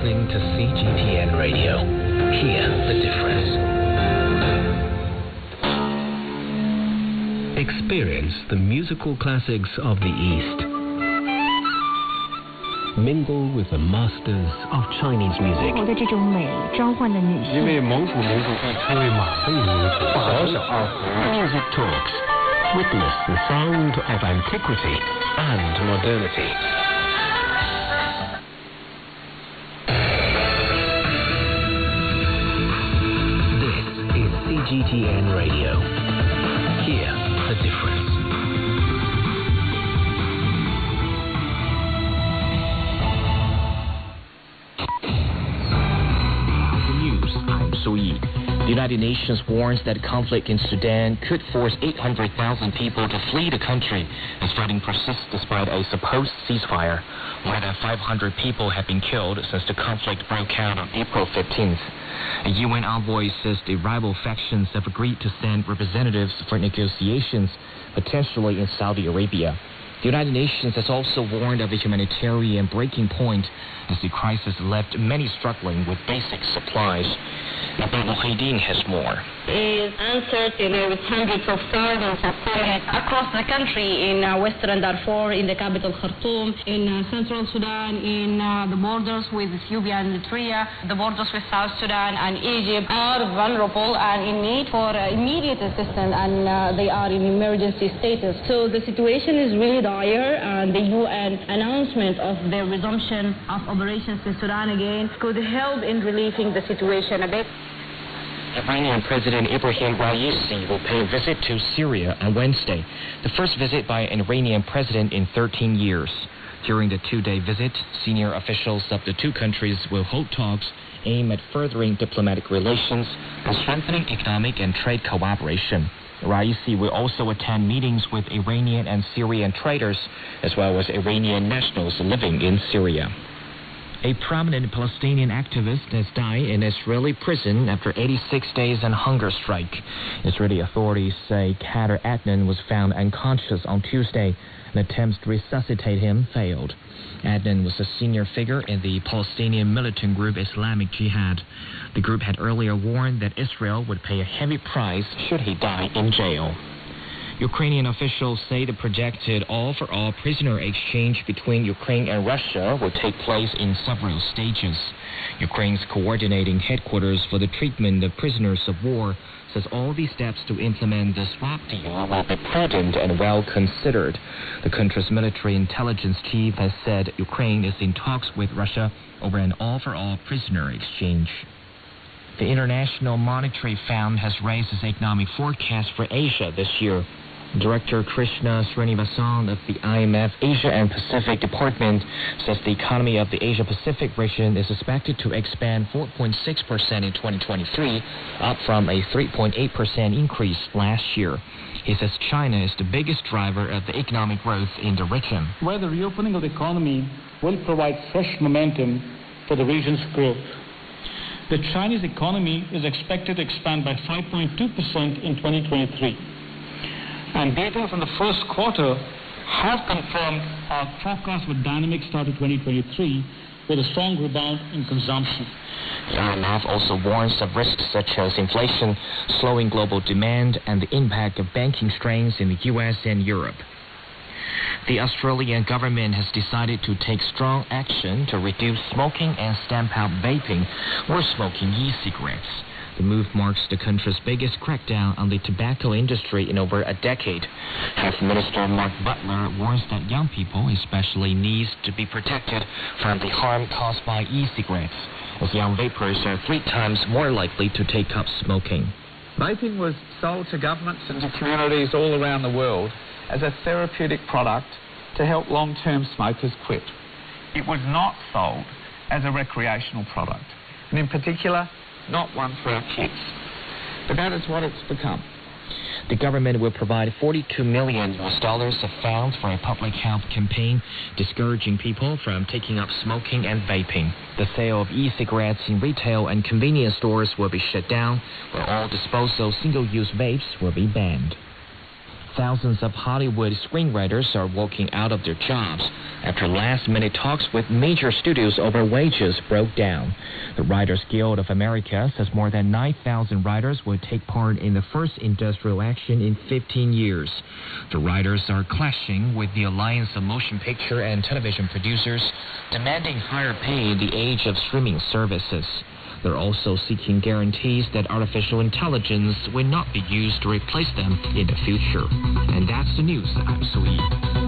listening to CGTN Radio. Hear the difference. Experience the musical classics of the East. Mingle with the masters of Chinese music. 的这种美召唤了女性。因为蒙古民族被称为马背民族。Music talks. Witness the sound of antiquity and modernity. This is CGTN Radio. Hear the difference. The United Nations warns that conflict in Sudan could force 800,000 people to flee the country as fighting persists despite a supposed ceasefire. More than 500 people have been killed since the conflict broke out on April 15th. A UN envoy says the rival factions have agreed to send representatives for negotiations, potentially in Saudi Arabia. The United Nations has also warned of a humanitarian breaking point as the crisis left many struggling with basic supplies. Abdul Muhyiddin has more. Is uncertain with hundreds of thousands of families across the country in western Darfur, in the capital Khartoum, in central Sudan, in the borders with Ethiopia and Eritrea, the borders with South Sudan and Egypt are vulnerable and in need for immediate assistance, and they are in emergency status. So the situation is really dire, and the UN announcement of the resumption of operations in Sudan again could help in relieving the situation a bit. Iranian President Ibrahim Raisi will pay a visit to Syria on Wednesday, the first visit by an Iranian president in 13 years. During the two-day visit, senior officials of the two countries will hold talks aimed at furthering diplomatic relations and strengthening economic and trade cooperation. Raisi will also attend meetings with Iranian and Syrian traders, as well as Iranian nationals living in Syria. A prominent Palestinian activist has died in an Israeli prison after 86 days on hunger strike. Israeli authorities say Kader Adnan was found unconscious on Tuesday, and attempts to resuscitate him failed. Adnan was a senior figure in the Palestinian militant group Islamic Jihad. The group had earlier warned that Israel would pay a heavy price should he die in jail. Ukrainian officials say the projected all-for-all prisoner exchange between Ukraine and Russia will take place in several stages. Ukraine's coordinating headquarters for the treatment of prisoners of war says all these steps to implement the swap deal will be prudent and well considered. The country's military intelligence chief has said Ukraine is in talks with Russia over an all-for-all prisoner exchange. The International Monetary Fund has raised its economic forecast for Asia this year. Director Krishna Srinivasan of the IMF Asia and Pacific Department says the economy of the Asia-Pacific region is expected to expand 4.6% in 2023, up from a 3.8% increase last year. He says China is the biggest driver of the economic growth in the region. Where the reopening of the economy will provide fresh momentum for the region's growth. The Chinese economy is expected to expand by 5.2% in 2023. And data from the first quarter have confirmed our forecast for a dynamic start to 2023 with a strong rebound in consumption. The IMF also warns of risks such as inflation, slowing global demand, and the impact of banking strains in the U.S. and Europe. The Australian government has decided to take strong action to reduce smoking and stamp out vaping or smoking e-cigarettes. The move marks the country's biggest crackdown on the tobacco industry in over a decade. Health Minister Mark Butler warns that young people especially need to be protected from the harm caused by e-cigarettes, as young vapers are 3 times more likely to take up smoking. Vaping was sold to governments and to communities all around the world as a therapeutic product to help long-term smokers quit. It was not sold as a recreational product, and in particular, not one for our kids. But that is what it's become. The government will provide $42 million of funds for a public health campaign discouraging people from taking up smoking and vaping. The sale of e-cigarettes in retail and convenience stores will be shut down, while all disposable single-use vapes will be banned. Thousands of Hollywood screenwriters are walking out of their jobs after last-minute talks with major studios over wages broke down. The Writers Guild of America says more than 9,000 writers would take part in the first industrial action in 15 years. The writers are clashing with the Alliance of Motion Picture and Television Producers, demanding higher pay in the age of streaming services. They're also seeking guarantees that artificial intelligence will not be used to replace them in the future. And that's the news. I'm Sui.